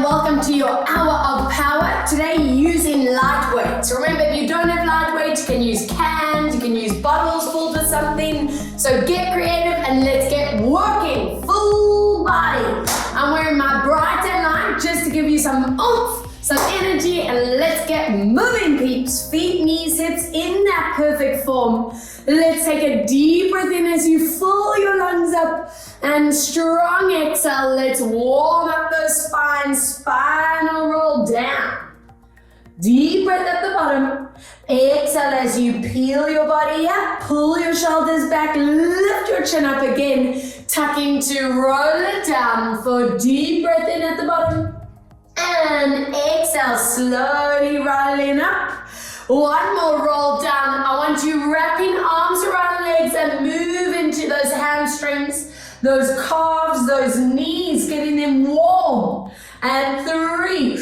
and welcome to your hour of power. Today using light weights. Remember, if you don't have light weights, you can use cans, you can use bottles filled with something. So get creative and let's get working. Full body. I'm wearing my brighter light just to give you some oomph, some energy, and let's get moving, peeps. Feet, knees, hips in that perfect form. Let's take a deep breath in as you fill your lungs up and strong exhale. Let's warm up those spines, spinal roll down. Deep breath at the bottom. Exhale as you peel your body up, pull your shoulders back, lift your chin up again, tucking to roll it down for deep breath in at the bottom. And exhale, slowly rolling up. One more roll down. I want you wrapping arms around legs and move into those hamstrings, those calves, those knees, getting them warm. And 3.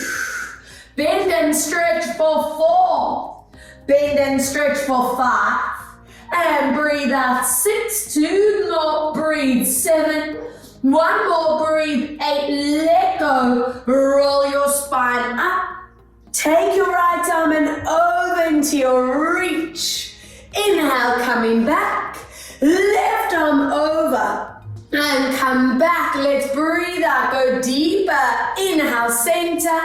Bend and stretch for 4. Bend and stretch for 5. And breathe out 6. 2 more, breathe 7. 1 more, breathe 8. Let go. Roll your spine up. Take your right arm and over into your reach. Inhale, coming back. Left arm over and come back. Let's breathe out. Go deeper. Inhale, center.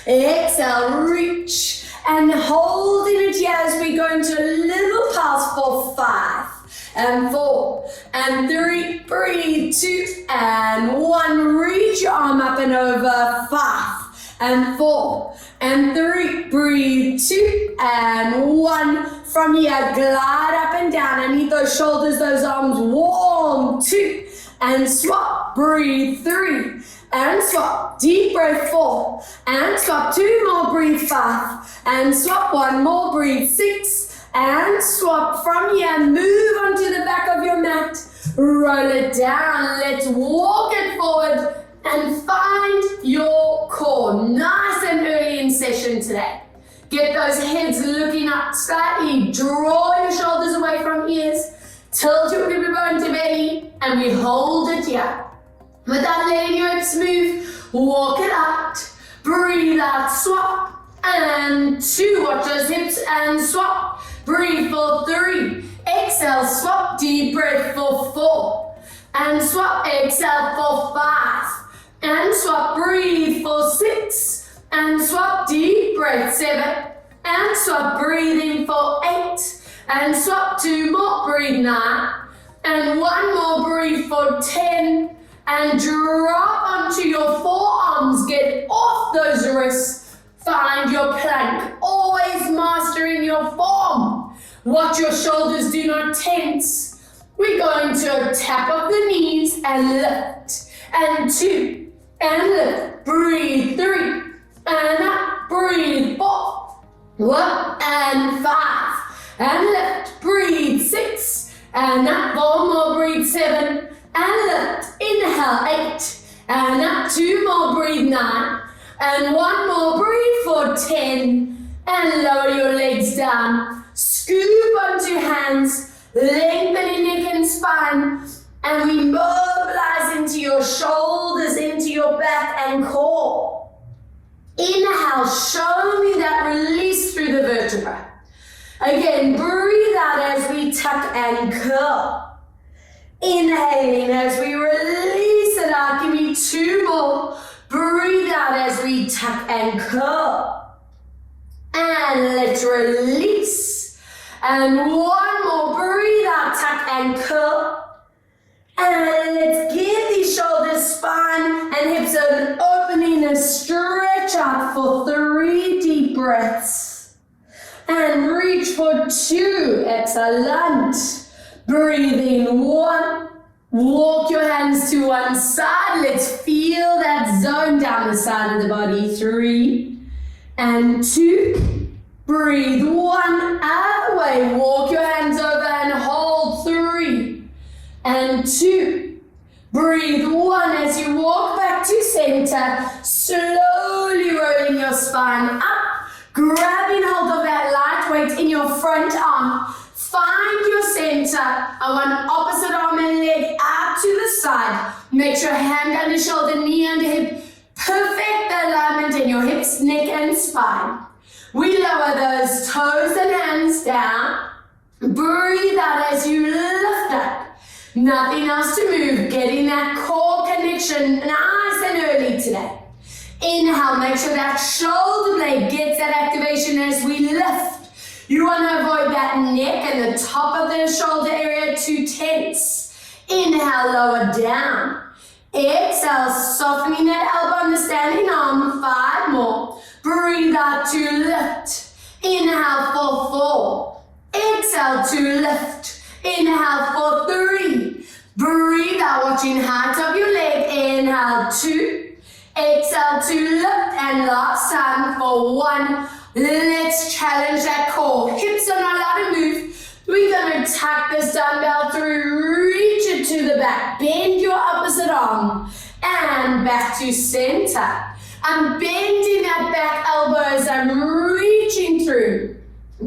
Exhale, reach. And hold energy as we go into a little pulse for 5 and 4 and 3. Breathe 2 and 1. Reach your arm up and over. 5 and 4 and 3. Breathe 2 and 1. From here, glide up and down. I need those shoulders, those arms warm. 2 and swap. Breathe 3 and swap. Deep breath 4 and swap. 2 more. Breathe 5 and swap. 1 more. Breathe 6 and swap. From here, move onto the back of your mat. Roll it down. Let's walk it forward and find your core. Nice and early in session today. Get those heads looking up slightly. Draw your shoulders away from ears. Tilt your hip bone to belly, and we hold it here. Without letting your hips move, walk it out. Breathe out, swap. And 2, watch those hips and swap. Breathe for 3. Exhale, swap. Deep breath for 4. And swap. Exhale for 5. And swap, breathe for 6, and swap, deep breath 7, and swap, breathing for 8, and swap, 2 more, breathe 9, and 1 more, breathe for 10, and drop onto your forearms, get off those wrists, find your plank, always mastering your form. Watch your shoulders do not tense. We're going to a tap of the knees and lift, and 2, and lift, breathe 3, and up, breathe 4, 1, and 5, and lift, breathe 6, and up, 4 more, breathe 7, and lift, inhale 8, and up, 2 more, breathe 9, and 1 more, breathe for 10, and lower your legs down, scoop onto hands, lengthening neck and spine, and we mobilize into your shoulders, into your back and core. Inhale, show me that release through the vertebra. Again, breathe out as we tuck and curl. Inhaling as we release it out. Give me 2 more. Breathe out as we tuck and curl. And let's release. And 1 more. Breathe out, tuck and curl. And let's give these shoulders, spine, and hips an opening and stretch out for 3 deep breaths. And reach for 2. Excellent. Breathing 1. Walk your hands to one side. Let's feel that zone down the side of the body. 3 and 2. Breathe 1. Other way. Walk your hands over and hold. 3. And 2. Breathe 1 as you walk back to center, slowly rolling your spine up, grabbing hold of that light weight in your front arm. Find your center. I want opposite arm and leg out to the side. Make sure hand under shoulder, knee under hip. Perfect the spine. We lower those toes and hands down. Breathe out as you lift up. Nothing else to move. Getting that core connection nice and early today. Inhale, make sure that shoulder blade gets that activation as we lift. You want to avoid that neck and the top of the shoulder area to tense. Inhale, lower down. Exhale, softening that elbow on the standing arm. 5 more. Breathe out to lift. Inhale for 4. Exhale to lift. Inhale for 3. Breathe out, watching height of your leg. Inhale 2. Exhale to lift, and last time for 1. Let's challenge that core. Hips are not allowed to move. We're going to tuck this dumbbell through, reach it to the back, bend your opposite arm, and back to center. I'm bending that back elbow as I'm reaching through.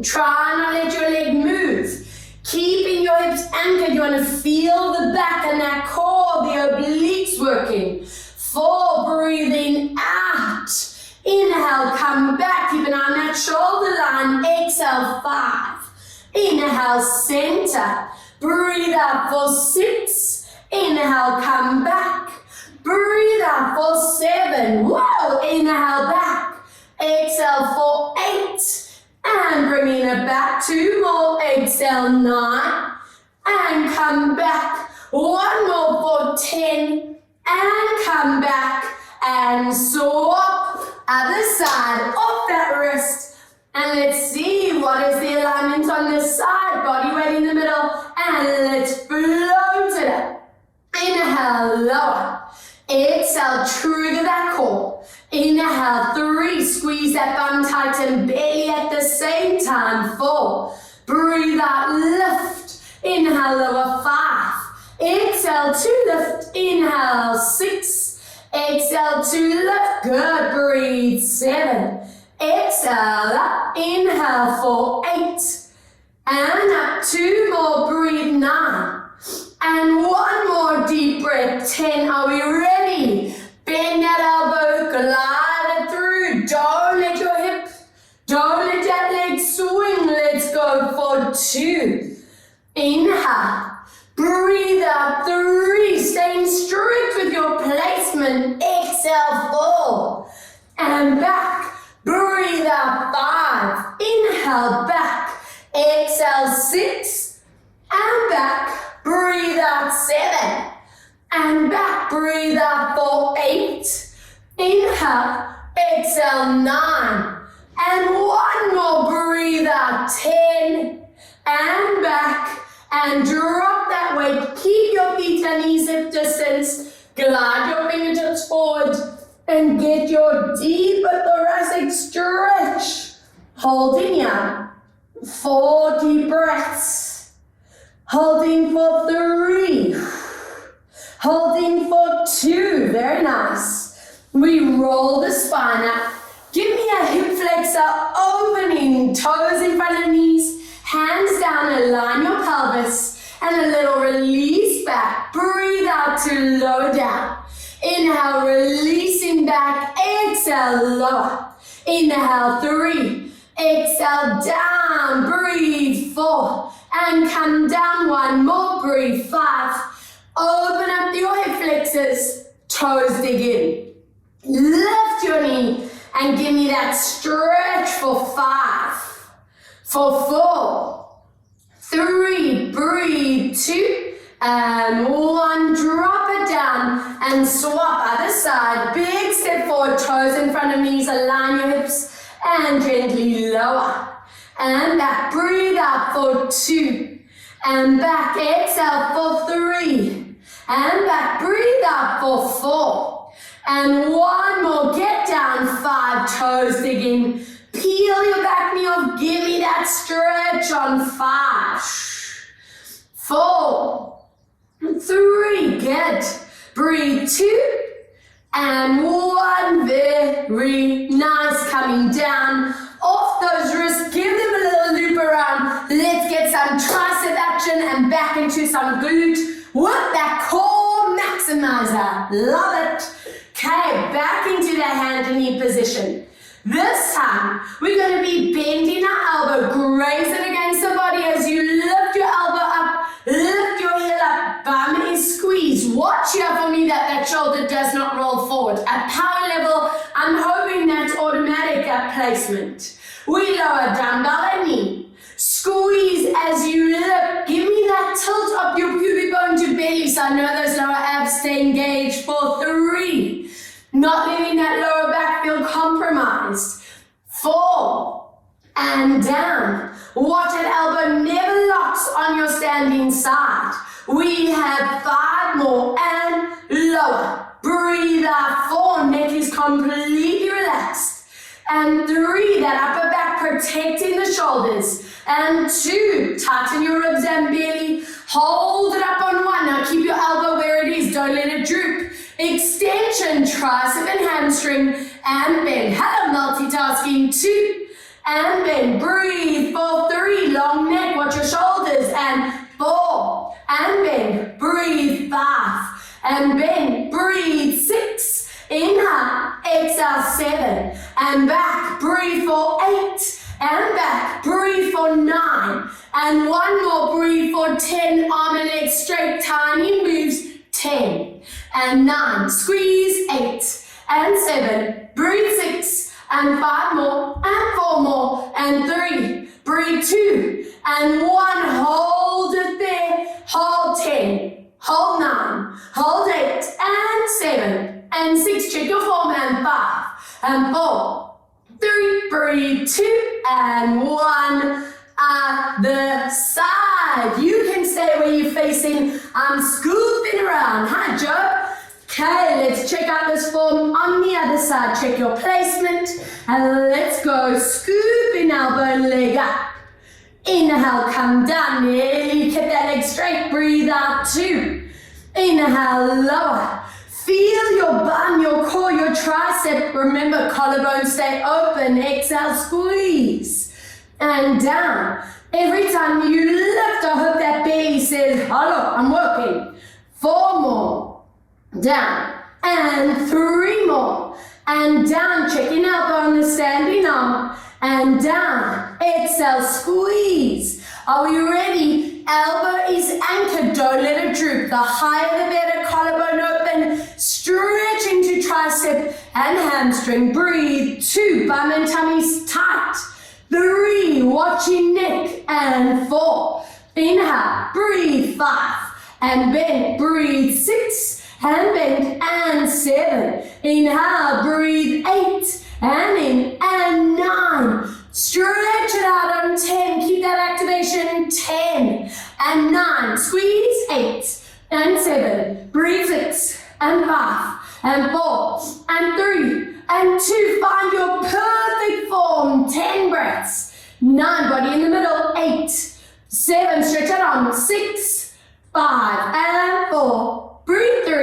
Try not to let your leg move. Keeping your hips anchored, you want to feel the back and that core, the obliques working. 4, breathing out. Inhale, come back, keep an eye on that shoulder line. Exhale, 5. Inhale, center. Breathe out for 6. Inhale, come back. Breathe out for 7. Whoa, inhale back. Exhale for 8. And bringing it back. 2 more. Exhale, 9. And come back. 1 more for 10. And come back and swap other side off that wrist. And let's see what is the alignment on this side. Body weight in the middle. And let's float it up. Inhale, lower. Exhale, trigger that core. Inhale, 3. Squeeze that bum tight and belly at the same time. 4. Breathe out, lift. Inhale, lower. 5. Exhale to lift. Inhale, 6. Exhale to lift. Good. Breathe. 7. Exhale up. Inhale for 8. And up. 2 more. Breathe. 9. And 1 more deep breath. 10. Are we ready? Bend that elbow. Glide it through. Don't let your hip, don't let that leg swing. Let's go for 2. Inhale. Breathe out. 3. Staying strict with your placement. Exhale, 4. And back. Breathe out. 5. Inhale, back. Exhale, 6. And back. Breathe out. 7. And back. Breathe out for 8. Inhale. Exhale, 9. And 1 more. Breathe out. 10. And back. And drop that weight. Keep your feet and knees hip distance. Glide your fingertips forward. And get your deeper thoracic stretch. Holding here. 4 deep breaths. Holding for 3. Holding for 2. Very nice. We roll the spine up. Give me a hip flexor, opening toes in front of knees. Hands down, align your pelvis, and a little release back. Breathe out to lower down. Inhale, releasing back. Exhale, lower. Inhale, 3. Exhale, down. Breathe, 4. And come down. 1 more. Breathe, 5. Open up your hip flexors. Toes dig in. Lift your knee and give me that stretch for 5. For 4, 3, breathe, 2, and 1, drop it down, and swap other side. Big step forward, toes in front of knees, align your hips, and gently lower. And back, breathe out for 2, and back, exhale for 3, and back, breathe out for 4, and 1 more, get down, 5, toes digging. Peel your back knee off. Give me that stretch on 5, 4, 3. Good. Breathe. 2 and 1. Very nice. Coming down off those wrists. Give them a little loop around. Let's get some tricep action and back into some glute. Work that core maximizer. Love it. Okay, back into that hand and knee position. This time, we're going to be bending our elbow, graze it against the body as you lift your elbow up, lift your heel up, bum is squeezed. Watch here for me that shoulder does not roll forward. At power level, I'm hoping that's automatic placement. We lower dumbbell and knee. Squeeze as you lift. Give me that tilt of your pubic bone to belly so I know those lower abs stay engaged for 3. Not letting that lower back feel compromised. 4. And down. Watch that elbow never locks on your standing side. We have 5 more and lower. Breathe out. 4. Neck is completely relaxed. And 3, that upper back protecting the shoulders. And 2, tighten your ribs and belly. Hold it up on 1. Now keep your elbow where it is. Don't let it droop. Extension, tricep and hamstring. And bend. Hello, multitasking. 2. And bend. Breathe for 3. Long neck. Watch your shoulders. And 4. And bend. Breathe. 5. And bend. Breathe. 6. Inhale, exhale, 7, and back, breathe for 8, and back, breathe for 9, and 1 more, breathe for 10, arm and leg straight, tiny moves, 10, and 9, squeeze, 8, and 7, breathe 6, and 5 more, and 4 more, and 3, breathe 2, and 1, hold it there, hold 10, hold 9, hold 8, and 7, and 6, check your form, and 5, and 4, 3, breathe 2, and 1, other side. You can stay where you're facing. I'm scooping around. Hi, Joe. Okay, let's check out this form on the other side. Check your placement, and let's go. Scooping elbow, leg up. Inhale, come down. Nearly keep that leg straight. Breathe out, 2. Inhale, lower. Feel your bum, your core, your tricep. Remember, collarbone stay open. Exhale, squeeze. And down. Every time you lift, I hope that belly says, hello, I'm working. 4 more. Down. And 3 more. And down. Checking elbow on the standing arm. And down. Exhale, squeeze. Are we ready? Elbow is anchored. Don't let it droop. The higher the better. Collarbone open. Stretch into tricep and hamstring. Breathe. 2. Bum and tummy's tight. 3. Watching neck. And 4. Inhale. Breathe. 5. And bend. Breathe. 6. And bend. And 7. Inhale. Breathe. 8. And in. And 9. Stretch it out on 10. Keep that activation. 10. And 9. Squeeze. 8. And 7. Breathe. 6. And 5. And 4. And 3. And 2. Find your perfect form. 10 breaths. 9. Body in the middle. 8. 7. Stretch it on. 6. 5. And 4. Breathe. 3.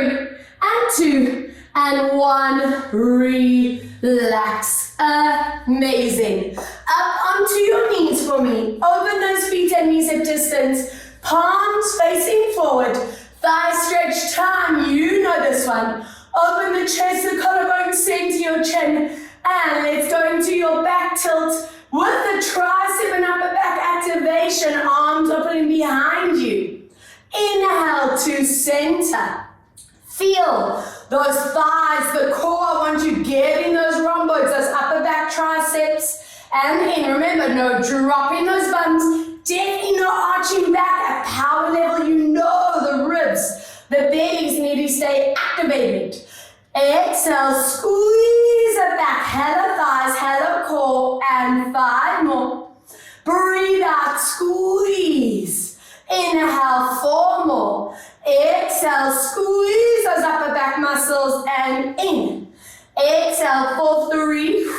And 2. And 1. Relax. Amazing. Up onto your knees for me. Open those feet and knees at distance. Palms facing forward. Thighs stretch. Time. You know this one. Open the chest, the collarbone, center your chin. And let's go into your back tilt with the tricep and upper back activation. Arms opening behind you. Inhale to center. Feel those thighs, the core. I want you getting those rhomboids, those upper back triceps. And in. Remember, no dropping those buns. Definitely not arching back. At power level, you know the ribs, the bellies need to stay activated. Exhale, squeeze it back. Hello thighs, hello core. And 5 more. Breathe out, squeeze. Inhale, 4 more. Exhale, squeeze those upper back muscles and in. Exhale for 3.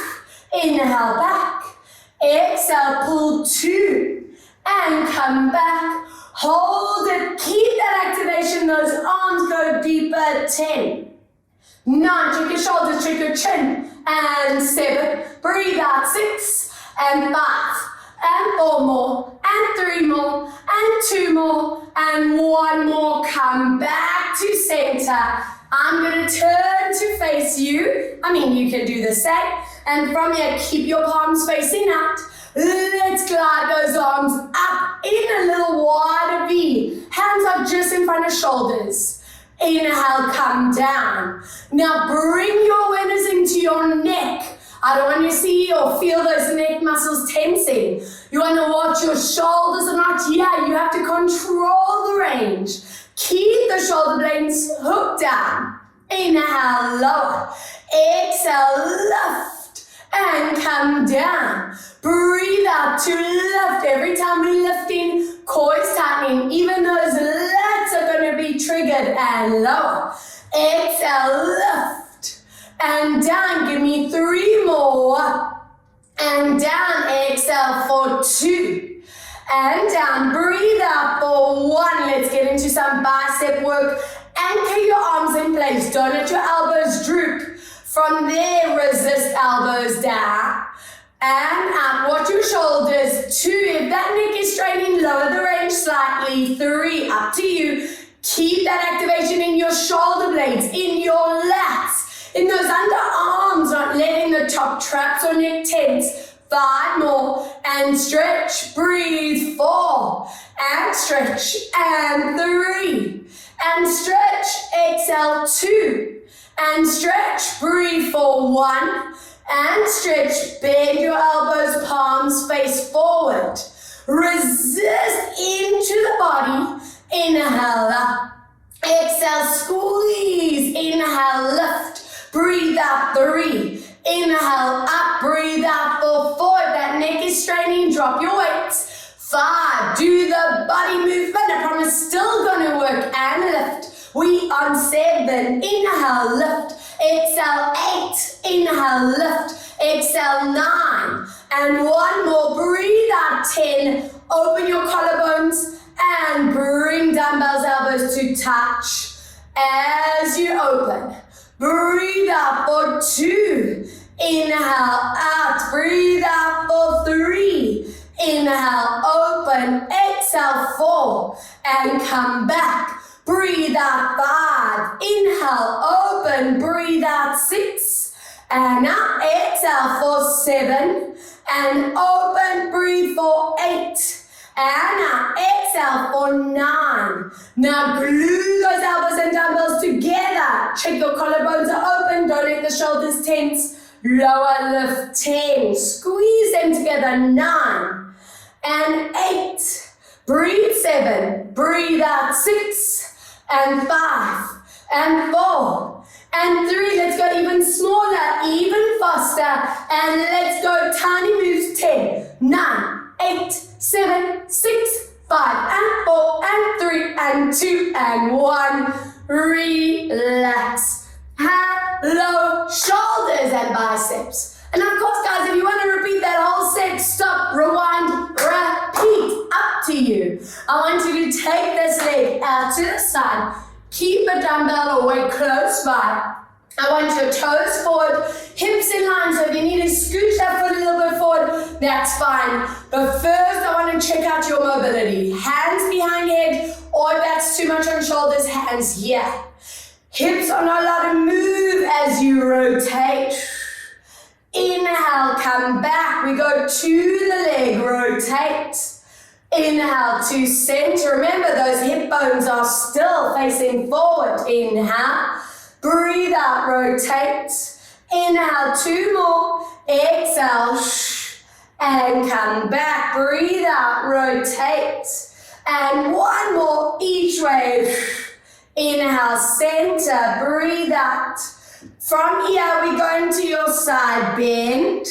Inhale back. Exhale, pull 2. And come back. Hold it. Keep that activation. Those arms go deeper. 10. 9. Check your shoulders. Check your chin. And 7. Breathe out. 6. And 5. And 4 more. And 3 more. And 2 more. And 1 more. Come back to center. I'm going to turn to face you. You can do the same. And from here, keep your palms facing out. Let's glide those arms up in a little wider V. Hands are just in front of shoulders. Inhale, come down. Now bring your awareness into your neck. I don't want you to see or feel those neck muscles tensing. You want to watch your shoulders are not here. You have to control the range. Keep the shoulder blades hooked down. Inhale, lower. Exhale, lift and come down. Breathe out to lift. Every time we lift in, core is tightening. Even those lats are going to be triggered and lower. Exhale, lift and down. Give me 3 more. And down. Exhale for 2. And down. Breathe out for 1. Let's get into some bicep work. Anchor your arms in place. Don't let your elbows droop. From there, resist elbows down. And up, watch your shoulders. 2, if that neck is straining, lower the range slightly. 3, up to you. Keep that activation in your shoulder blades, in your lats, in those underarms, not letting the top traps or neck tense. 5 more, and stretch, breathe. 4, and stretch, and 3, and stretch, exhale. 2, and stretch, breathe for 1, and stretch, bend your elbows, palms face forward. Resist into the body. Inhale up. Exhale, squeeze. Inhale, lift. Breathe out 3. Inhale up, breathe out for 4. If that neck is straining, drop your weights. 5. Do the body movement. I promise, still gonna work and lift. We on 7. Inhale, lift. Exhale, 8. Inhale, lift. Exhale, 9. And 1 more. Breathe out, 10. Open your collarbones and bring dumbbells, elbows to touch. As you open, breathe out for 2. Inhale, out. Breathe out for 3. Inhale, open. Exhale, 4. And come back. Breathe out 5. Inhale, open. Breathe out 6. And out. Exhale for 7. And open. Breathe for 8. And out. Exhale for 9. Now glue those elbows and dumbbells together. Check your collarbones are open. Don't let the shoulders tense. Lower lift 10. Squeeze them together. 9. And 8. Breathe 7. Breathe out 6. And 5, and 4, and 3. Let's go even smaller, even faster. And let's go tiny moves. 10, 9, 8, 7, 6, 5, and 4, and 3, and 2, and 1. Relax. Hello, shoulders and biceps. And of course, guys, if you want to repeat that whole set, stop, rewind, repeat. Up to you. I want you to take this leg out to the side. Keep a dumbbell or weight close by. I want your toes forward, hips in line. So if you need to scooch that foot a little bit forward, that's fine. But first, I want to check out your mobility. Hands behind head, or if that's too much on shoulders, hands here. Hips are not allowed to move as you rotate. Inhale, come back. We go to the leg, rotate. Inhale to center. Remember, those hip bones are still facing forward. Inhale. Breathe out, rotate. Inhale, 2 more. Exhale. And come back. Breathe out, rotate. And 1 more each way. Inhale, center. Breathe out. From here, we go into your side bend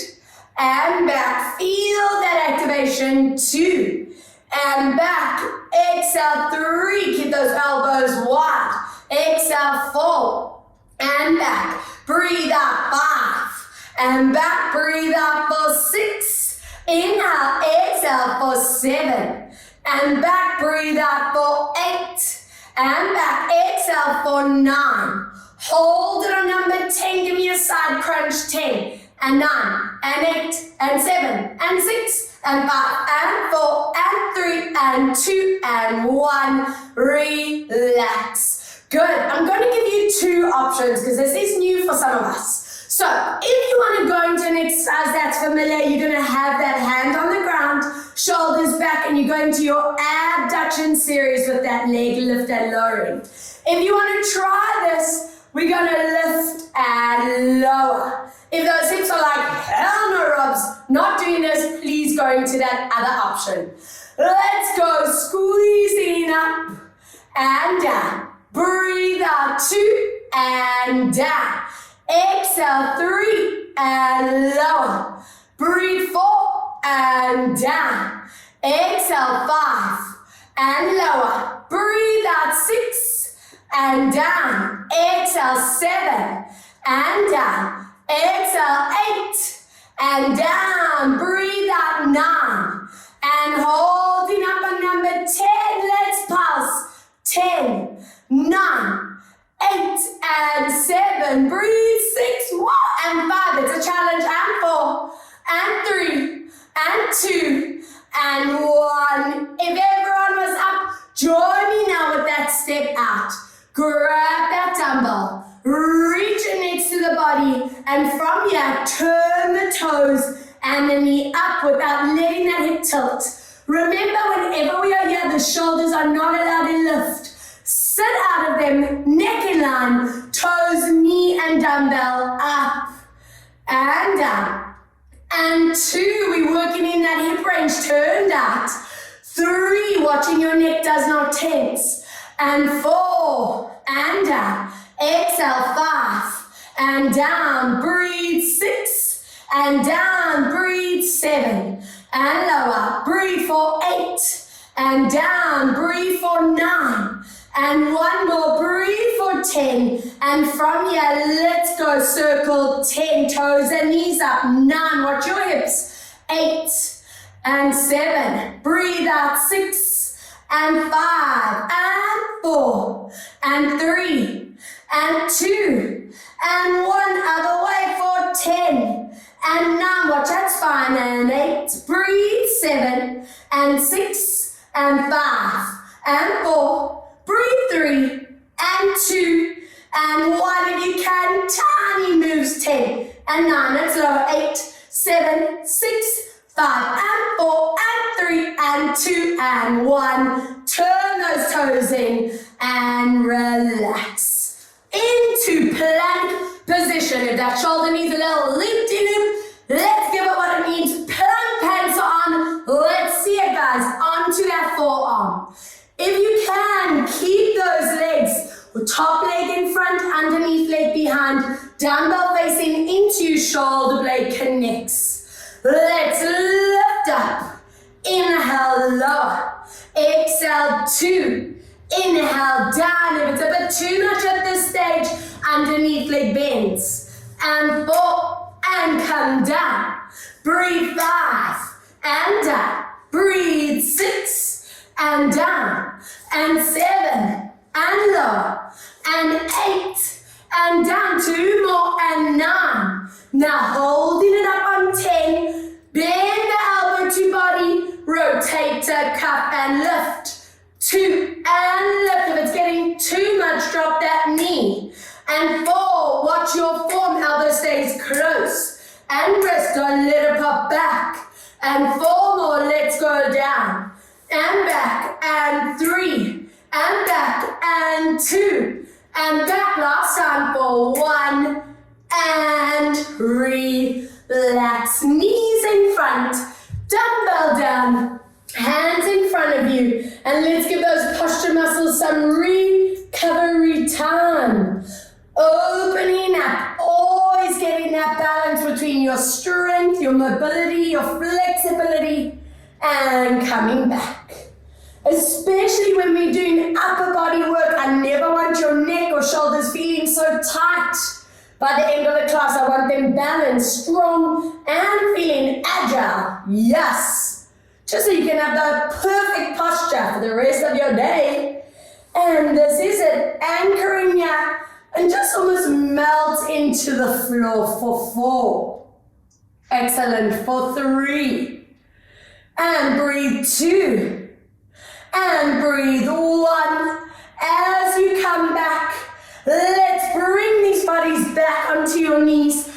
and back. Feel that activation. 2 and back. Exhale, 3. Keep those elbows wide. Exhale, 4 and back. Breathe out, 5 and back. Breathe out for 6. Inhale, exhale for 7 and back. Breathe out for 8 and back. Exhale for 9. Hold it on number 10. Give me a side crunch. 10 and 9 and 8 and 7 and 6 and 5 and 4 and 3 and 2 and 1. Relax. Good. I'm going to give you 2 options because this is new for some of us. So So if you want to go into an exercise that's familiar, you're going to have that hand on the ground, shoulders back, and you're going to your abduction series with that leg lift and lowering. If you want to try this, we're going to lift and lower. If those hips are like, hell no, Robs, not doing this, please go into that other option. Let's go, squeezing up and down. Breathe out, 2 and down. Exhale, 3 and lower. Breathe 4 and down. Exhale, 5 and lower. Breathe out, 6 and down. Exhale, 7 and down. Exhale, 8 and down. Breathe out, 9 and holding up on number 10. Let's pulse. 10, 9, 8 and 7. Breathe 6 more and 5. It's a challenge. And 4 and 3 and 2 and 1. If everyone was up, join me now with that step out. Grab that dumbbell, reach it next to the body, and from here, turn the toes and the knee up without letting that hip tilt. Remember, whenever we are here, the shoulders are not allowed to lift. Sit out of them, neck in line, toes, knee, and dumbbell up and down. And 2, we're working in that hip range, turned out. 3, watching your neck does not tense. And 4, and down. Exhale, 5, and down. Breathe 6, and down. Breathe 7, and lower. Breathe for 8, and down. Breathe for 9. And 1 more, breathe for 10. And from here, let's go circle 10, toes and knees up. 9, watch your hips. 8 and 7, breathe out. 6 and 5 and 4 and 3 and 2 and 1, other way for 10 and 9, watch that spine. And 8, breathe. 7 and 6 and 5 and 4. Breathe 3 and 2 and 1. If you can, tiny moves. 10 and 9. Let's lower. 8, 7, 6, 5 and 4 and 3 and 2 and 1. Turn those toes in and relax. Into plank position. If that shoulder needs a little lifting loop, let's give it what it needs. Plank pants on. Let's see it, guys. Onto that forearm. If you can, keep those legs, top leg in front, underneath leg behind, dumbbell facing into shoulder blade connects. Let's lift up. Inhale, lower. Exhale, 2. Inhale, down. If it's a bit too much at this stage, underneath leg bends. And 4, and come down. Breathe 5, and down. Breathe 6. And down, and 7, and lower, and 8, and down. 2 more, and 9. Now holding it up on 10, bend the elbow to body, rotate to cup and lift. 2, and lift. If it's getting too much, drop that knee. And 4, watch your form, elbow stays close. And wrist, don't let it pop back. And 4 more, let's go down. And back, and 3, and back, and 2, and back. Last time for 1, and relax. Knees in front, dumbbell down, hands in front of you. And let's give those posture muscles some recovery time. Opening up, always getting that balance between your strength, your mobility, your flexibility, and coming back. Especially when we're doing upper body work, I never want your neck or shoulders feeling so tight. By the end of the class, I want them balanced, strong, and feeling agile. Yes. Just so you can have the perfect posture for the rest of your day. And this is it. Anchoring ya and just almost melt into the floor for 4. Excellent. For 3. And breathe 2. And breathe 1. As you come back, let's bring these bodies back onto your knees.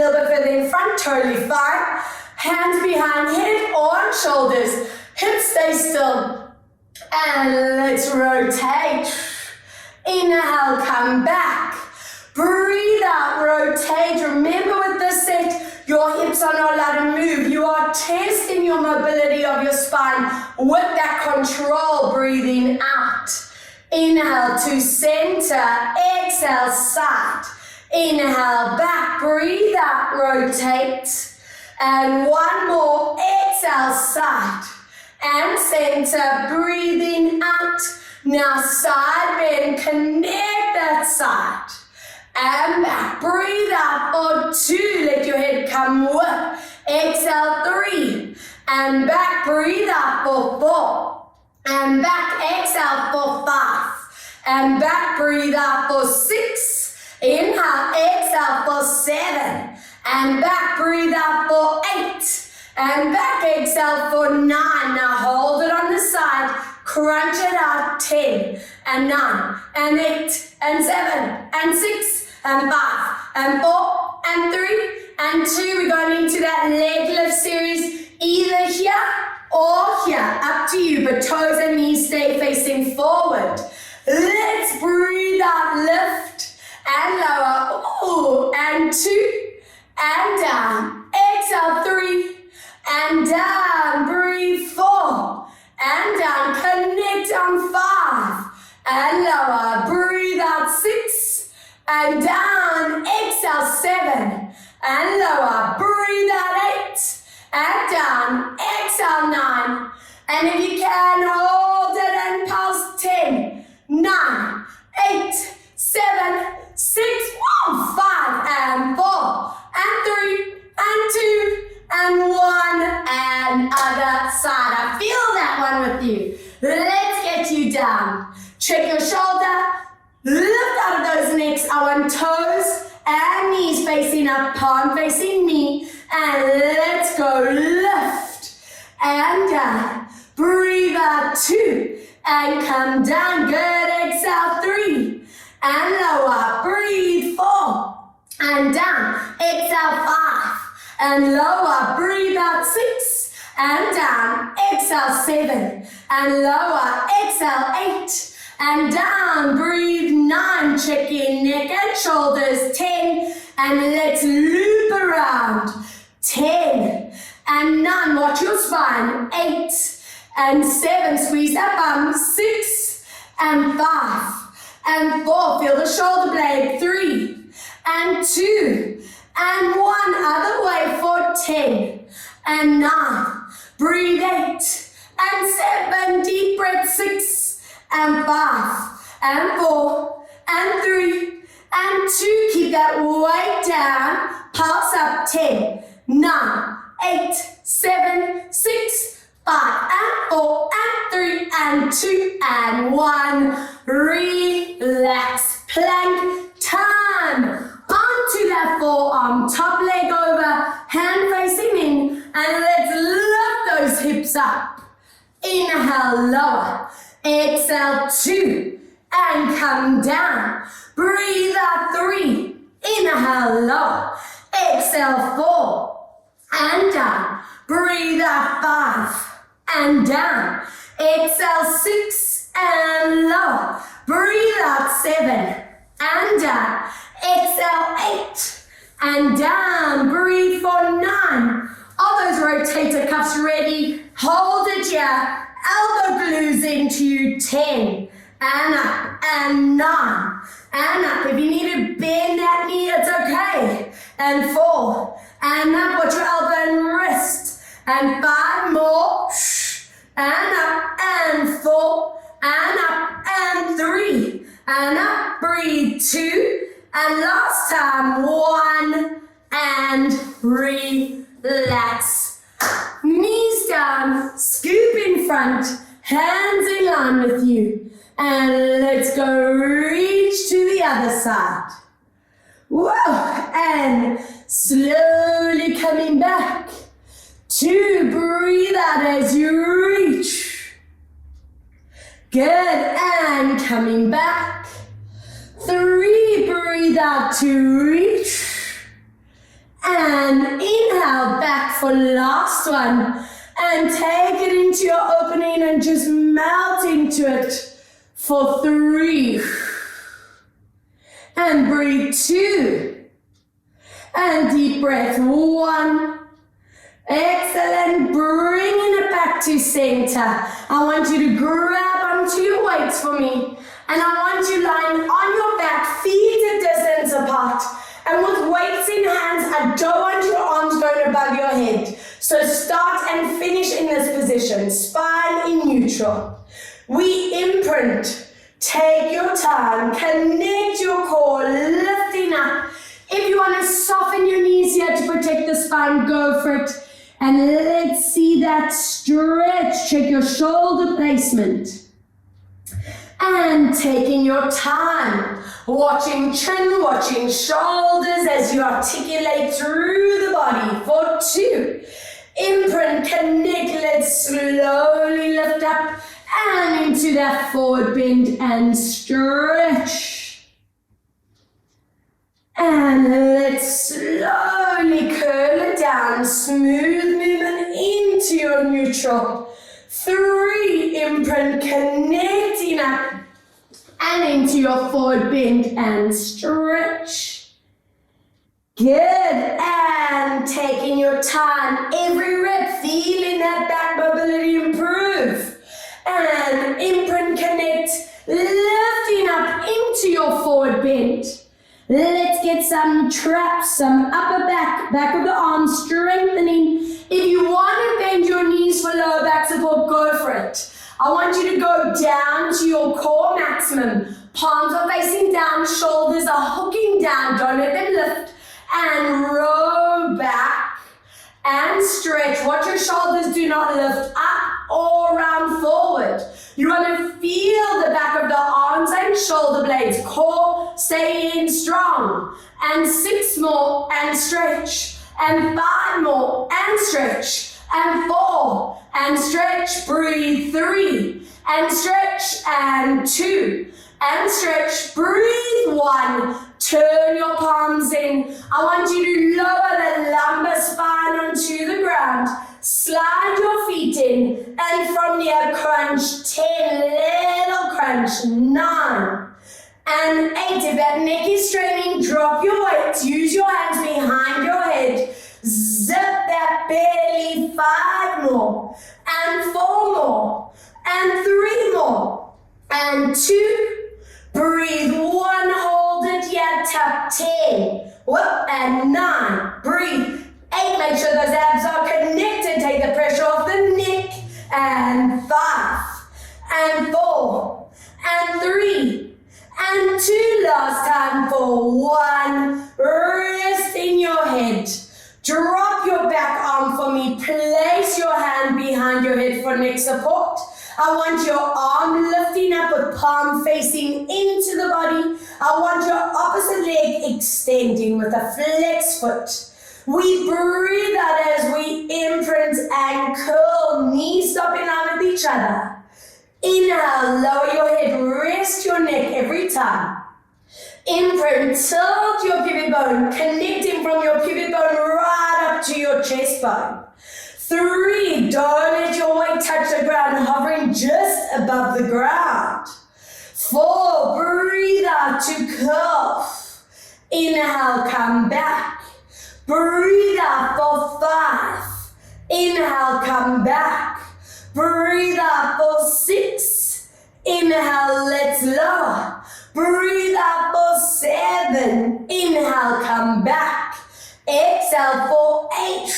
little bit further in front, totally fine. Hands behind head or on shoulders. Hips stay still. And let's rotate. Inhale, come back. Breathe out, rotate. Remember with this set, your hips are not allowed to move. You are testing your mobility of your spine with that control, breathing out. Inhale to center, exhale side. Inhale back, breathe out, rotate. And one more, exhale side. And center, breathing out. Now side bend, connect that side. And back, breathe out for 2, let your head come with. Exhale 3, and back, breathe out for 4. And back, exhale for 5. And back, breathe out for 6. Inhale, exhale for 7. And back, breathe out for 8. And back, exhale for 9. Now hold it on the side. Crunch it out, 10, and 9, and 8, and 7, and 6, and 5, and 4, and 3, and 2. We're going into that leg lift series, either here or here, up to you, but toes and knees stay facing forward. Let's breathe out, lift, and lower, ooh, and 2, and down, exhale 3, and down, breathe 4, and down, connect on 5, and lower, breathe out 6, and down, exhale 7, and lower, breathe out 8, and down, exhale 9, and if you can, hold it and pulse 10, 9, 8, 7, 6, 5, and 4, and 3, and 2, and 1, and other side. I feel that one with you. Let's get you down. Check your shoulder, lift out of those necks. I want toes and knees facing up, palm facing me, and let's go lift and down. Breathe out 2, and come down. Good, exhale 3, and lower. Breathe 4, and down. Exhale 5. And lower, breathe out 6, and down, exhale 7, and lower, exhale 8, and down, breathe 9, check in, neck and shoulders, 10, and let's loop around, 10, and 9, watch your spine, 8, and 7, squeeze that bum, 6, and 5, and 4, feel the shoulder blade, 3, and 2, and 1, other way for 10, and 9, breathe 8, and 7, deep breath, 6, and 5, and 4, and 3, and 2, keep that weight down, pulse up, 10, 9, 8, 7, 6, 5, and 4, and 3, and 2, and 1, relax, plank, time. Onto that forearm, top leg over, hand facing in, and let's lift those hips up. Inhale, lower, exhale 2, and come down. Breathe out 3, inhale, lower, exhale 4, and down. Breathe out 5, and down. Exhale 6, and lower. Breathe out 7, and down. Exhale 8, and down. Breathe for 9. All those rotator cuffs ready. Hold it here. Elbow glues into you. 10, and up, and 9, and up. If you need to bend that knee, it's okay. And 4, and up. Watch your elbow and wrist. And 5 more. And up, and 4, and up, and 3, and up. Breathe 2. And last time, 1, and relax. Knees down, scoop in front, hands in line with you. And let's go reach to the other side. Whoa, and slowly coming back. 2, breathe out as you reach. Good, and coming back. 3, breathe out to reach. And inhale back for last one. And take it into your opening and just melt into it for 3. And breathe 2. And deep breath 1. Excellent. Bringing it back to center. I want you to grab onto your weights for me. And I want you lying on your back, feet a distance apart. And with weights in hands, I don't want your arms going above your head. So start and finish in this position. Spine in neutral. We imprint. Take your time. Connect your core. Lifting up. If you want to soften your knees here to protect the spine, go for it. And let's see that stretch. Check your shoulder placement. And taking your time. Watching chin, watching shoulders as you articulate through the body for 2. Imprint, connect, let's slowly lift up and into that forward bend and stretch. And let's slowly curl it down, smooth movement into your neutral. 3, imprint, connecting up and into your forward bend and stretch. Good, and taking your time, every rep, feeling that back mobility improve. And imprint, connect, lifting up into your forward bend. Let's get some traps, some upper back of the arms strengthening. If you want to bend your knees for lower back support, go for it. I want you to go down to your core maximum. Palms are facing down, shoulders are hooking down, don't let them lift. And roll back and stretch. Watch your shoulders do not lift up or round forward. You want to feel the back of the arms and shoulder blades. Core staying strong. And 6 more and stretch. And 5 more and stretch. And 4 and stretch. Breathe 3 and stretch. And 2 and stretch. Breathe 1. Turn your palms in. I want you to lower the lumbar spine onto the ground. Slide your feet in. And from there, crunch 10. Little crunch. 9. And 8. If that neck is straining, drop your weight. Use your hands behind your head. Zip that belly. 5 more. And 4 more. And 3 more. And 2. Breathe 1, hold it, yeah, tap 10, whoop, and 9, breathe 8, make sure those abs are connected, take the pressure off the neck, and 5, and 4, and 3, and 2, last time for 1, rest in your head, drop your back arm for me, place your hand behind your head for neck support. I want your arm lifting up with palm facing into the body. I want your opposite leg extending with a flex foot. We breathe out as we imprint and curl, knees stopping out with each other. Inhale, lower your head, rest your neck every time. Imprint, tilt your pivot bone, connecting from your pivot bone right up to your chest bone. 3, don't let your weight touch the ground, hovering just above the ground. 4, breathe out to curve. Inhale, come back. Breathe out for 5. Inhale, come back. Breathe out for 6. Inhale, let's lower. Breathe out for 7. Inhale, come back. Exhale for 8.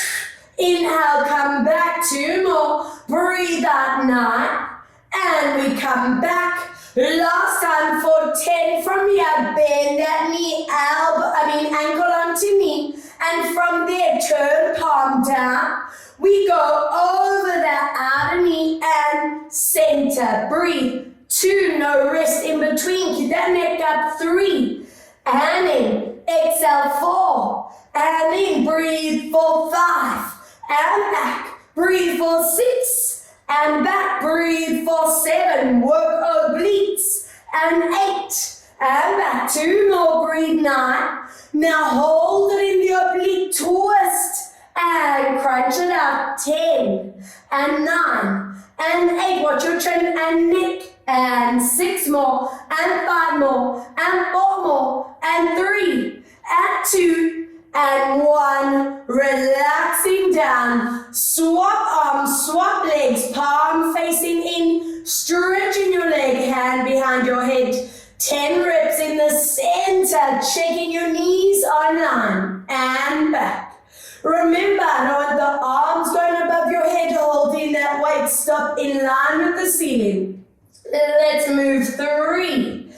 Inhale, come back, 2 more, breathe out 9, and we come back. Last time for 10, from here, bend that knee, ankle onto knee, and from there, turn palm down. We go over that outer knee and center, breathe, 2, no rest in between, keep that neck up, 3, and in, exhale, 4, and in, breathe for 5. And back, breathe for 6, and back, breathe for 7, work obliques, and 8, and back, back. 2 more, breathe 9. Now hold it in the oblique twist and crunch it out. 10 and 9 and 8. Watch your chin and neck. And 6 more and 5 more and 4 more and 3 and 2 and 1. Relaxing down. Swap arms, swap legs, palm facing in. Stretching your leg, hand behind your head. 10 reps in the center, checking your knees on line and back. Remember, I want the arms going above your head, holding that weight. Stop in line with the ceiling. Let's move 3.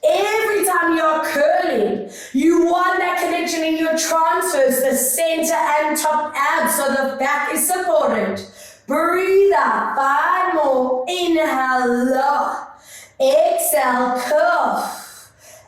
Every time you're curling, you want that connection in your transfers, the center and top abs, so the back is supported. Breathe out. 5 more. Inhale, lower. Exhale, curl.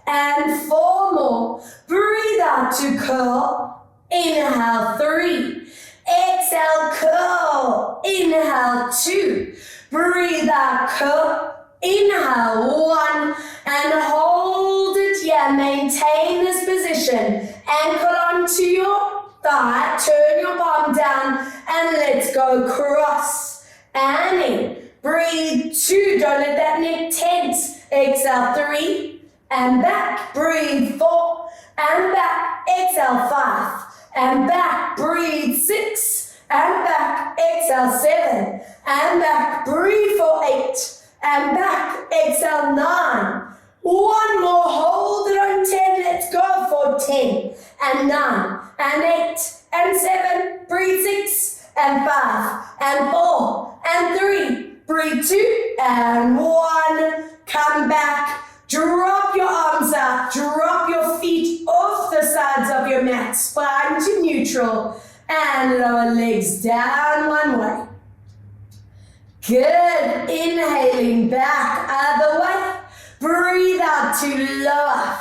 And 4 more. Breathe out to curl. Inhale, 3. Exhale, curl. Inhale, 2. Breathe out, curl. Inhale, 1. And hold it here. Maintain this position. Ankle onto your thigh. Turn your palm down. And let's go cross. And in. Breathe 2. Don't let that neck tense. Exhale, 3. And back. Breathe 4. And back. Exhale, 5. And back. Breathe 6. And back. Exhale, 7. And back. Breathe for 8. And back. Exhale, 9. 1 more. Hold it on 10. Let's go for 10. And 9. And 8. And 7. Breathe 6. And 5. And 4. And 3. Breathe 2. And 1. Come back. Drop your arms out. Drop your feet off the sides of your mat. Spine to neutral. And lower legs down one way. Good. Inhaling back. Other way. Breathe out to lower.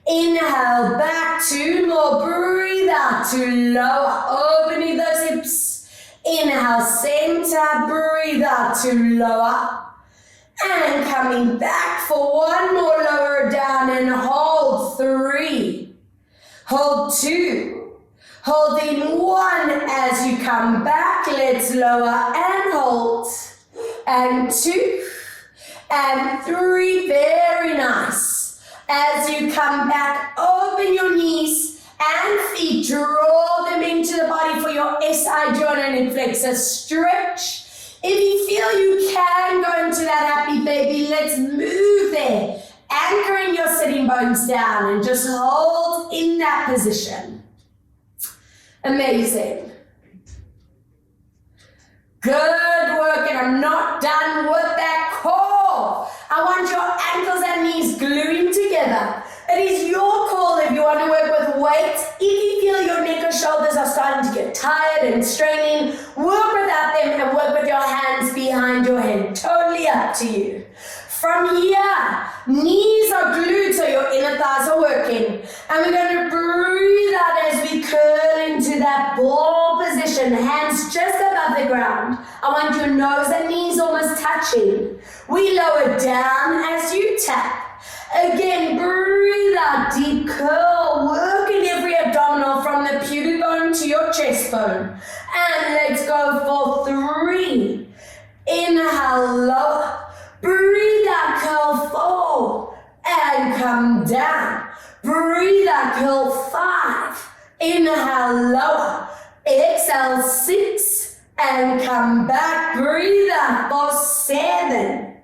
Inhale back. 2 more. Breathe out to lower. Opening those hips. Inhale center. Breathe out to lower. And coming back for 1 more. Lower down and hold. 3. Hold 2. Holding 1 as you come back. Let's lower and hold. And 2. And 3. Very nice. As you come back, open your knees and feet. Draw them into the body for your SI joint and hip flexor stretch. If you feel you can go into that happy baby, let's move there. Anchoring your sitting bones down and just hold in that position. Amazing. Good work, and I'm not done with that core. I want your ankles and knees gluing together. It is your call if you want to work with weights. If you feel your neck or shoulders are starting to get tired and straining, work without them and work with your hands behind your head. Totally up to you. From here, knees are glued so your inner thighs are working. And we're going to breathe out as we curl into that ball position, hands just above the ground. I want your nose and knees almost touching. We lower down as you tap. Again, breathe out, deep curl, working every abdominal from the pubic bone to your chest bone. And let's go for 3. Inhale, lower. Breathe out, curl 4. And come down. Breathe out, curl 5. Inhale, lower. Exhale, 6. And come back. Breathe out for 7.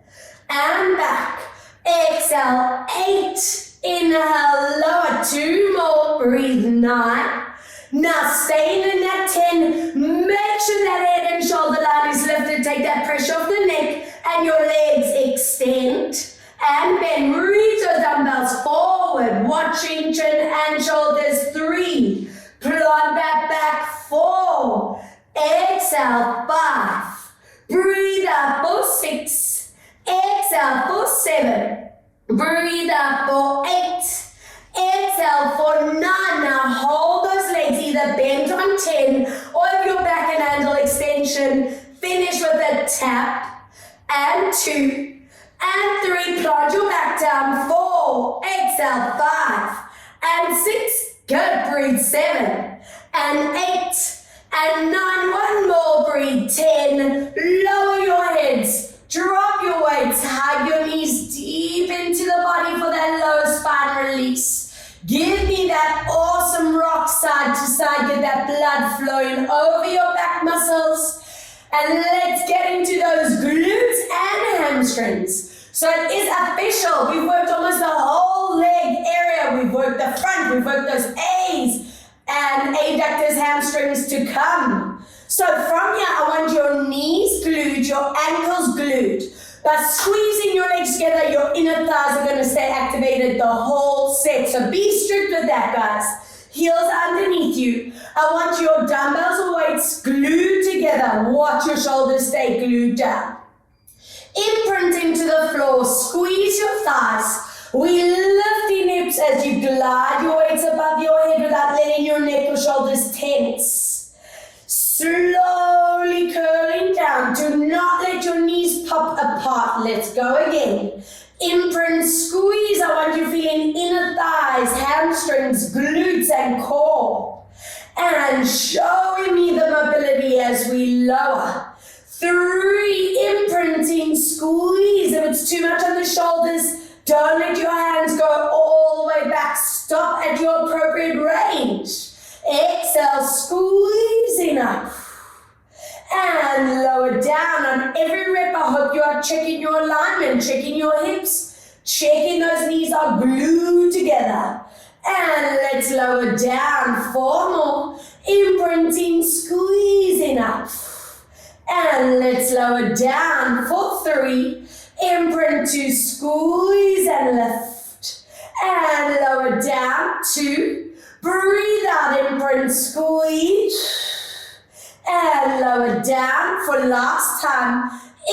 And back. Exhale, 8. Inhale, lower. 2 more. Breathe 9. Now staying in that 10. Make sure that head and shoulder line is lifted. Take that pressure off the neck and your legs extend. And bend. Reach those dumbbells forward. Watching chin and shoulders. 3. Plant that back. 4. Exhale. 5. Breathe out for 6. Exhale for 7. Breathe out for 8. Exhale for 9. Now hold those legs either bent on 10 or if you're back and handle extension, finish with a tap and 2 and 3, plant your back down, 4, exhale, 5, and 6, good, breathe, 7, and 8, and 9, one more, breathe, 10, lower your heads, drop your weights, hug your knees deep into the body for that low spine release. Give me that awesome rock side to side, get that blood flowing over your back muscles. And let's get into those glutes and hamstrings. So it is official. We've worked almost the whole leg area. We've worked the front, we've worked those A's and adductors, hamstrings to come. So from here, I want your knees glued, your ankles glued. By squeezing your legs together, your inner thighs are going to stay activated the whole set. So be strict with that, guys. Heels underneath you. I want your dumbbells or weights glued together. Watch your shoulders stay glued down. Imprint into the floor. Squeeze your thighs. We lift in hips as you glide your weights above your head without letting your neck or shoulders tense. Slowly curling down. Do not let your knees pop apart. Let's go again. Imprint, squeeze. I want you feeling inner thighs, hamstrings, glutes, and core. And showing me the mobility as we lower. 3, imprinting, squeeze. If it's too much on the shoulders, don't let your hands go all the way back. Stop at your appropriate range. Exhale, squeezing up. And lower down. On every rep, I hope you are checking your alignment, checking your hips, checking those knees are glued together. And let's lower down. 4 more. Imprinting, squeezing up. And let's lower down for 3. Imprint to squeeze and lift. And lower down 2. Breathe out, imprint, squeeze. And lower down for last time.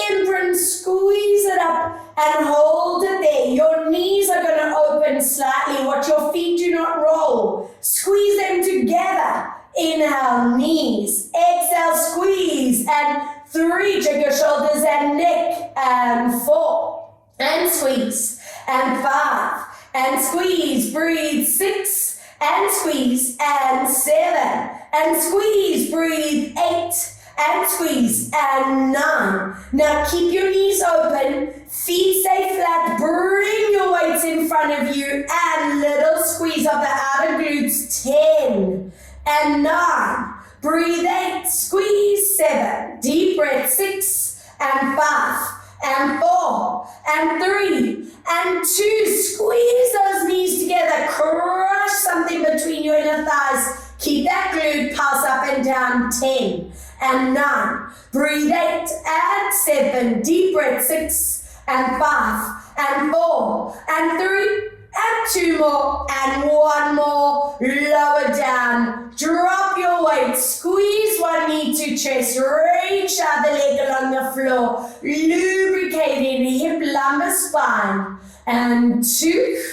Imprint, squeeze it up and hold it there. Your knees are going to open slightly. Watch your feet do not roll. Squeeze them together. Inhale, knees. Exhale, squeeze. And 3, check your shoulders and neck. And 4. And squeeze. And 5. And squeeze. Breathe. 6. And squeeze, and 7, and squeeze, breathe, 8, and squeeze, and 9. Now keep your knees open, feet stay flat, bring your weights in front of you, and little squeeze of the outer glutes, 10, and 9, breathe, 8, squeeze, 7, deep breath, 6, and 5, and 4, and 3, and 2, squeeze those knees together, crush something between your inner thighs, keep that glute pulse up and down, 10, and 9, breathe, 8, and 7, deep breath, 6, and 5, and 4, and 3, and 2 more, and 1 more, lower down, drop your weight, squeeze one knee to chest, reach out the leg along the floor, lubricating hip, lumbar, spine, and 2,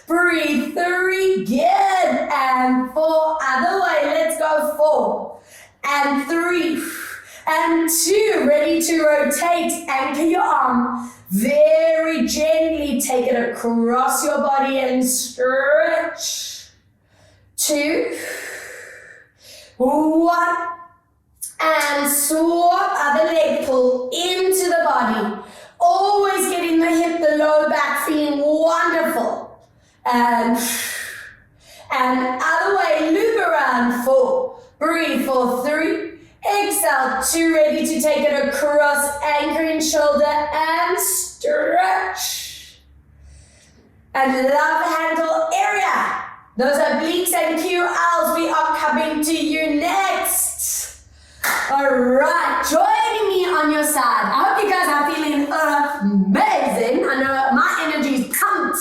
breathe, 3, good, and 4, other way, let's go, 4, and 3, and 2, ready to rotate, anchor your arm, very gently take it across your body and stretch, 2, 1, and swap, other leg, pull into the body, always getting the hip, the low back, feeling wonderful, and other way, loop around, 4, breathe for 3, exhale, 2, ready to take it across, anchoring shoulder and stretch. And love handle area. Those obliques and QLs, we are coming to you next. All right, joining me on your side. I hope you guys are feeling amazing. I know my energy is pumped.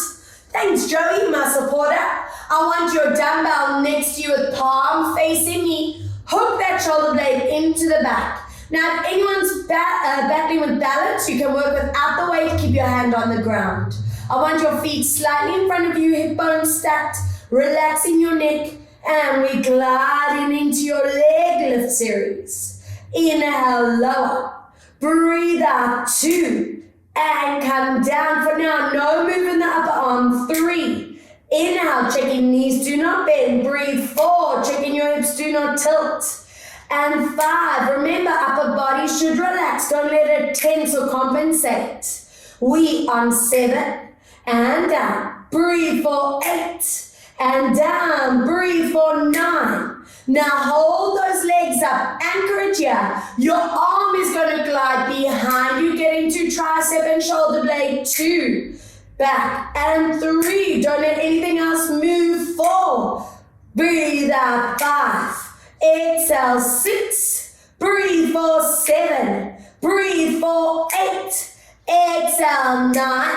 Thanks, Joey, my supporter. I want your dumbbell next to you with palm facing me. Hook that shoulder blade into the back. Now, if anyone's battling with balance, you can work without the weight, keep your hand on the ground. I want your feet slightly in front of you, hip bones stacked, relaxing your neck, and we're gliding into your leg lift series. Inhale, lower. Breathe out, 2, and come down. For now, no move in the upper arm. 3, inhale, checking knees, do not bend. Breathe. 4, checking your hips, do not tilt. And 5, remember, upper body should relax. Don't let it tense or compensate. We on 7, and down. Breathe for 8, and down. Breathe for 9. Now hold those legs up, anchor it here. Your arm is going to glide behind you, getting to tricep and shoulder blade. 2, back, and 3. Don't let anything else move. 4, breathe out. 5, exhale. 6, breathe for 7, breathe for 8, exhale. 9,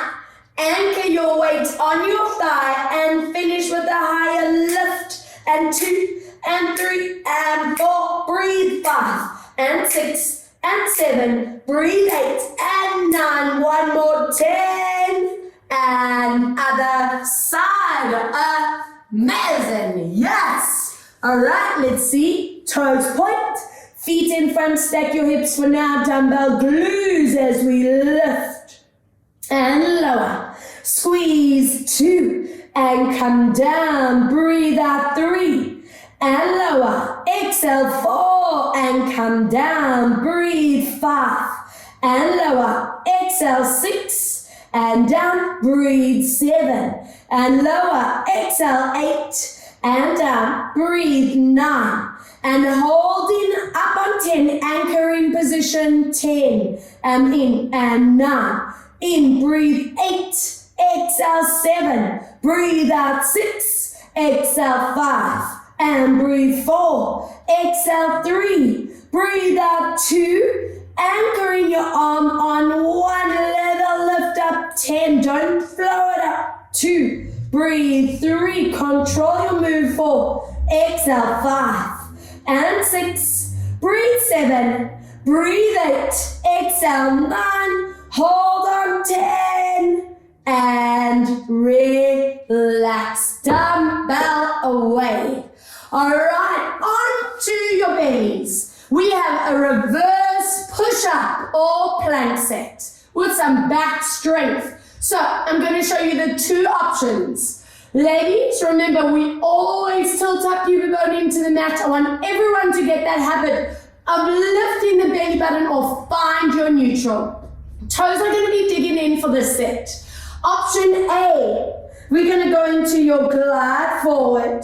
anchor your weight on your thigh and finish with a higher lift. And 2, and 3, and 4, breathe. 5, and 6, and 7, breathe. 8, and 9, one more. 10, and other side. Amazing, yes. All right, let's see. Toes point, feet in front, stack your hips for now. Dumbbell glues as we lift and lower. Squeeze. 2, and come down. Breathe out. 3, and lower. Exhale. 4, and come down. Breathe. 5, and lower. Exhale. 6, and down. Breathe. 7, and lower. Exhale. 8, and down. Breathe. 9, and holding up on 10. Anchor in position. 10, and in, and 9. In. Breathe. 8. Exhale. 7. Breathe out. 6. Exhale. 5. And breathe. 4. Exhale. 3. Breathe out. 2. Anchoring your arm on 1 level. Lift up. 10. Don't flow it up. 2. Breathe. 3. Control your move. 4. Exhale. 5. And 6. Breathe. 7. Breathe. 8. Exhale. 9. Hold on. 10. And relax. Dumbbell away. All right, on to your bellies. We have a reverse push-up or plank set with some back strength. So I'm going to show you the 2 options. Ladies, remember, we always tilt up pubic bone into the mat. I want everyone to get that habit of lifting the belly button off. Find your neutral. Toes are going to be digging in for this set. Option A, we're going to go into your glide forward.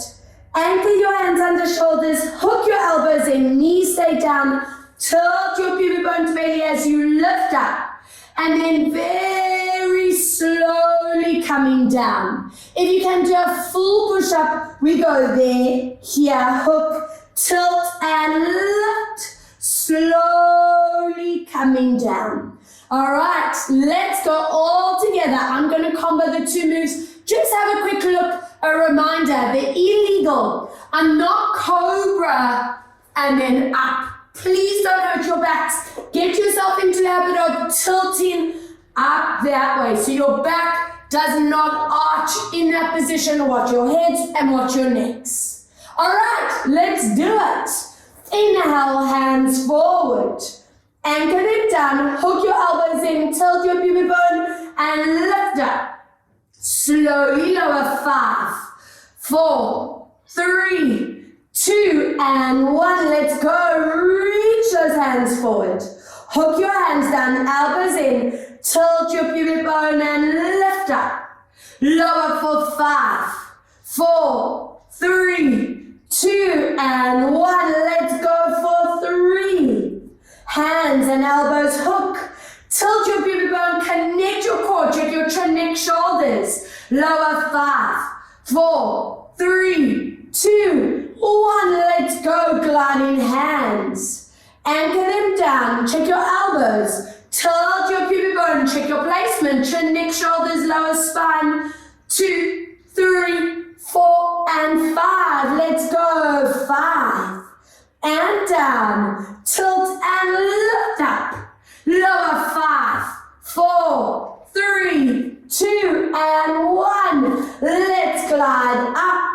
Anchor your hands under shoulders, hook your elbows in, knees stay down, tilt your pubic bone to belly as you lift up, and then very slowly coming down. If you can do a full push-up, we go there, here, hook, tilt, and lift, slowly coming down. All right, let's go all together. I'm going to combo the 2 moves. Just have a quick look. A reminder, they're illegal. I'm not cobra and then up. Please don't hurt your backs. Get yourself into the habit of tilting up that way. So your back does not arch in that position. Watch your heads and watch your necks. All right, let's do it. Inhale, hands forward. Anchor them down, hook your elbows in, tilt your pubic bone, and lift up. Slowly lower. 5, 4, 3, 2, and 1. Let's go. Reach those hands forward. Hook your hands down, elbows in, tilt your pubic bone, and lift up. Lower for 5, 4, 3, 2, and 1. Let's go for 3. Hands and elbows hook. Tilt your pubic bone, connect your core, check your chin, neck, shoulders. Lower. 5, 4, 3, 2, 1. Let's go. Gliding hands. Anchor them down, check your elbows. Tilt your pubic bone, check your placement, chin, neck, shoulders, lower spine. 2, 3, 4, and 5. Let's go. 5. And down, tilt and lift up. Lower. 5, 4, 3, 2, and 1. Let's glide up.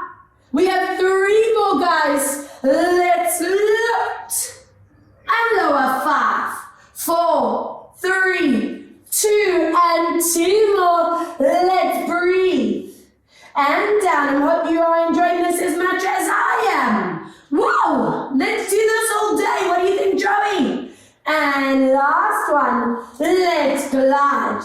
We have 3 more, guys. Let's lift and lower. 5, 4, 3, 2, and 2 more. Let's breathe. And down. I hope you are enjoying this as much as I am. Whoa! Let's do this all day. What do you think, Joey? And last one. Let's glide.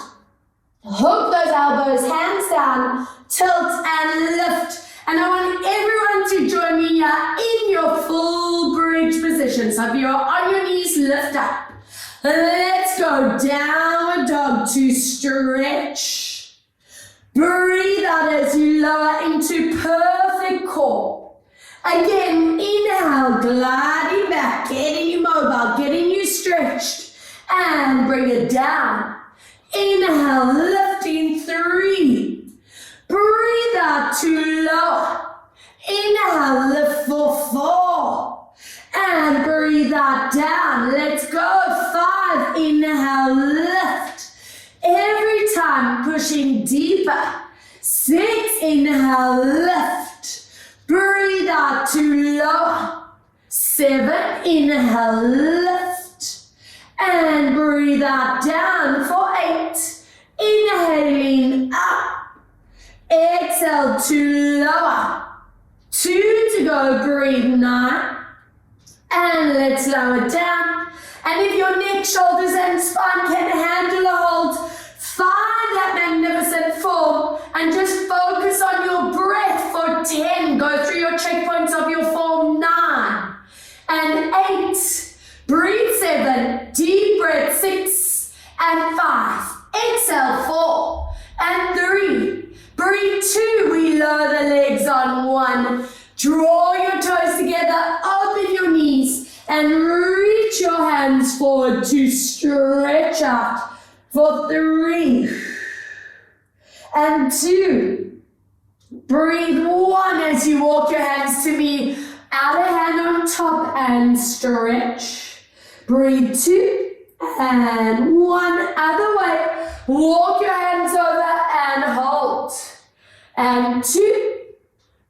Hook those elbows, hands down, tilt and lift. And I want everyone to join me here in your full bridge position. So if you're on your knees, lift up. Let's go downward dog to stretch. Breathe out as you lower into perfect core. Again, inhale, gliding back, getting you mobile, getting you stretched. And bring it down. Inhale, lifting 3. Breathe out to lower. Inhale, lift for 4. And breathe out down. Let's go. 5. Inhale, lift. Every time pushing deeper. 6. Inhale, lift. Breathe out to lower. 7. Inhale, lift. And breathe out down for 8. Inhaling up. Exhale to lower. 2 to go. Breathe 9. And let's lower down. And if your neck, shoulders and spine can handle a hold, find that magnificent form and just focus on your breath for 10. Go through your checkpoints of your form. 9 and 8. Breathe 7. Deep breath. 6 and 5. Exhale 4 and 3. Breathe 2. We lower the legs on 1. Draw your toes together. Open your knees and reach your hands forward to stretch out for 3 and 2. Breathe 1 as you walk your hands to me. Outer hand on top and stretch. Breathe 2 and 1. Other way. Walk your hands over and hold. And 2.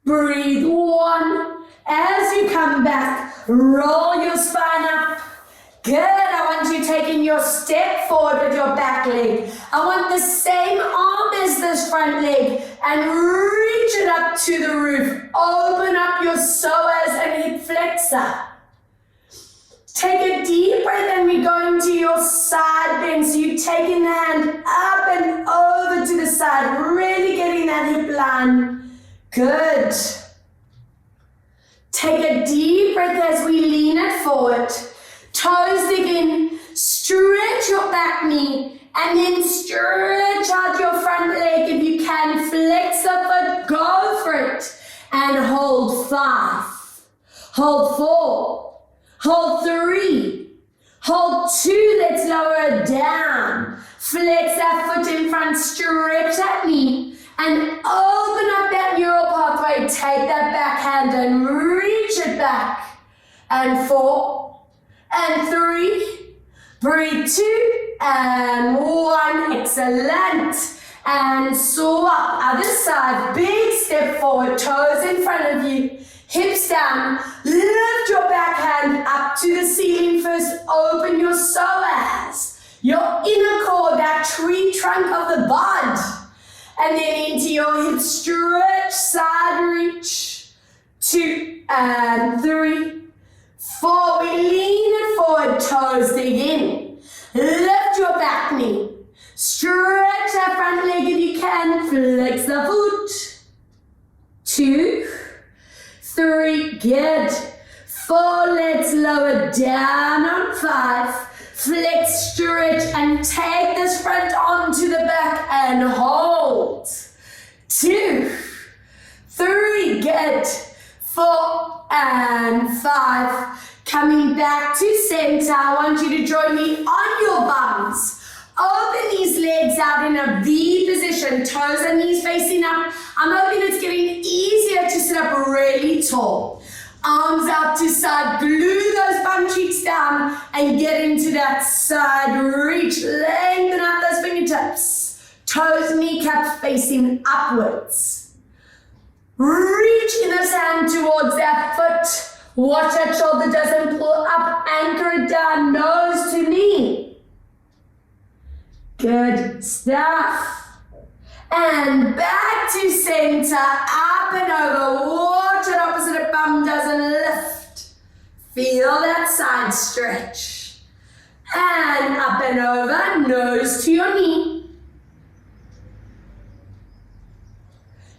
Breathe 1. As you come back, roll your spine up. Good. I want you taking your step forward with your back leg. I want the same arm as this front leg and reach it up to the roof. Open up your psoas and hip flexor. Take a deep breath and we go into your side bend. So you're taking the hand up and over to the side, really getting that hip line. Good. Take a deep breath as we lean it forward. Toes dig in, stretch your back knee, and then stretch out your front leg if you can. Flex the foot, go for it. And hold 5, hold 4, hold 3, hold 2, let's lower it down. Flex that foot in front, stretch that knee, and open up that neural pathway. Take that back hand and reach it back. And 4 and 3. Breathe 2 and 1. Excellent. And swap. Other side. Big step forward. Toes in front of you. Hips down. Lift your back hand up to the ceiling first. Open your psoas. Your inner core, that tree trunk of the bud. And then into your hips, stretch, side reach. 2 and 3, 4. We lean it forward, toes dig in. Lift your back knee. Stretch that front leg if you can. Flex the foot. 2, 3, good. 4, let's lower down on 5. Flex, stretch, and take this front onto the back and hold. 2, 3, good. 4 and 5. Coming back to center. I want you to join me on your bums. Open these legs out in a V position. Toes and knees facing up. I'm hoping it's getting easier to sit up really tall. Arms out to side, glue those bum cheeks down and get into that side reach. Lengthen out those fingertips. Toes, kneecaps facing upwards. Reaching this hand towards that foot. Watch that shoulder doesn't pull up. Anchor it down, nose to knee. Good stuff. And back to center, up and over. Watch it opposite bum doesn't lift. Feel that side stretch. And up and over, nose to your knee.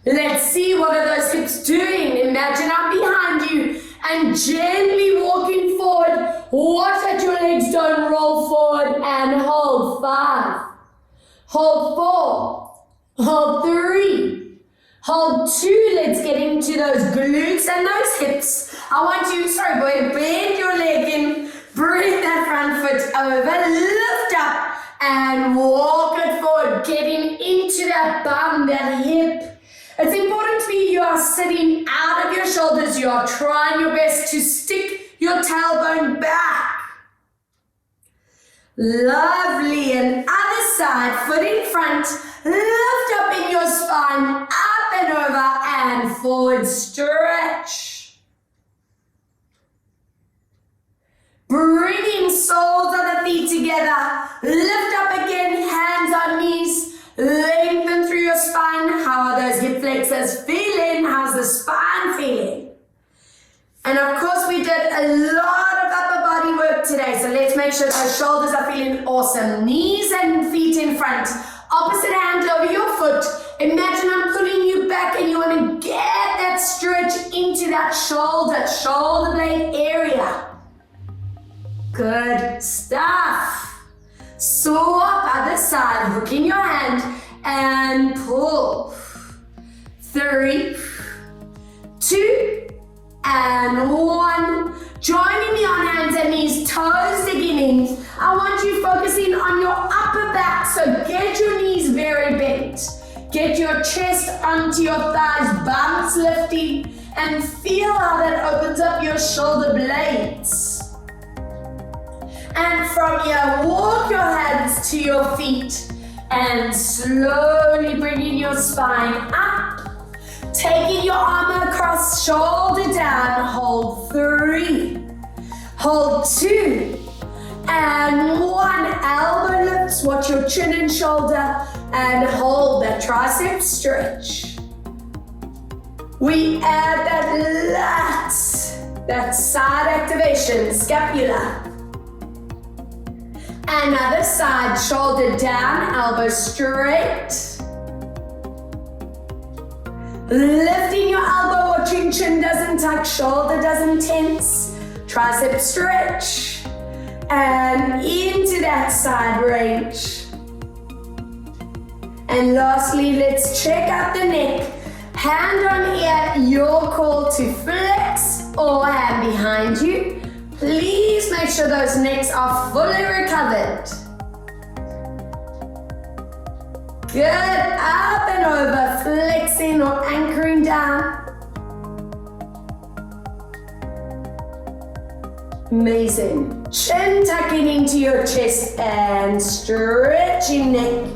Let's see what are those hips doing. Imagine I'm behind you and gently walking forward. Watch that your legs don't roll forward and hold 5. Hold 4. Hold 3. Hold 2. Let's get into those glutes and those hips. I want you, bend your leg in. Bring that front foot over. Lift up and walk it forward. Getting into that bum, that hip. It's important to me you are sitting out of your shoulders. You are trying your best to stick your tailbone back. Lovely. And other side, foot in front. Lift up in your spine, up and over and forward stretch. Bringing soles of the feet together. Lift up again, hands on knees. Lengthen through your spine. How are those hip flexors feeling? How's the spine feeling? And of course we did a lot of upper body work today, so let's make sure those shoulders are feeling awesome. Knees and feet in front. Opposite hand over your foot. Imagine I'm pulling you back and you want to get that stretch into that shoulder blade area. Good stuff. Swap other side, hook in your hand and pull. 3, 2, and 1. Joining me on hands and knees, toes digging in. I want you focusing on your upper back, so get your knees very bent. Get your chest onto your thighs, bumps lifting, and feel how that opens up your shoulder blades. And from here, walk your hands to your feet and slowly bringing your spine up. Taking your arm across, shoulder down, hold 3, hold 2, and 1. Elbow lifts, watch your chin and shoulder, and hold that tricep stretch. We add that lats, that side activation, scapula. Another side, shoulder down, elbow straight. Lifting your elbow, watching chin doesn't touch, shoulder doesn't tense. Tricep stretch. And into that side range. And lastly, let's check out the neck. Hand on ear, your call to flex or hand behind you. Please make sure those necks are fully recovered. Good, up and over, flexing or anchoring down. Amazing. Chin tucking into your chest and stretching neck.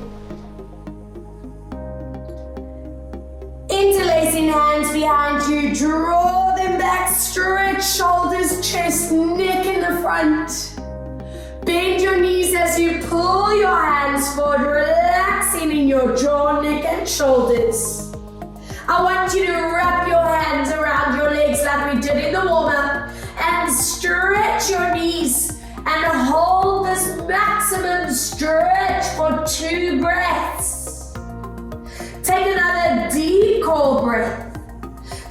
Interlacing hands behind you, draw them back, stretch shoulders, chest, neck in the front. Bend your knees as you pull your hands forward, relaxing in your jaw, neck and shoulders. I want you to wrap your hands around your legs like we did in the warm-up and stretch your knees and hold this maximum stretch for 2 breaths. Take another deep core breath.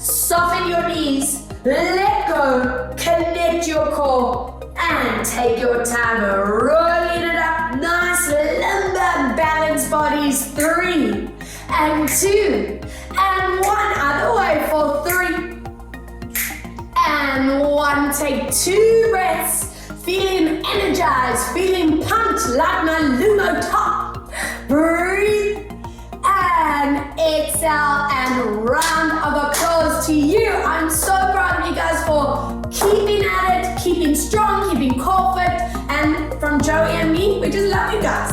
Soften your knees, let go, connect your core, and take your time rolling it up. Nice limber balanced bodies. 3 and 2 and 1. Other way for 3 and 1. Take 2 breaths. Feeling energized, feeling pumped like my Lumo top. Breathe. And exhale, and round of applause to you. I'm so proud of you guys for keeping at it, keeping strong, keeping core fit. And from Joey and me, we just love you guys.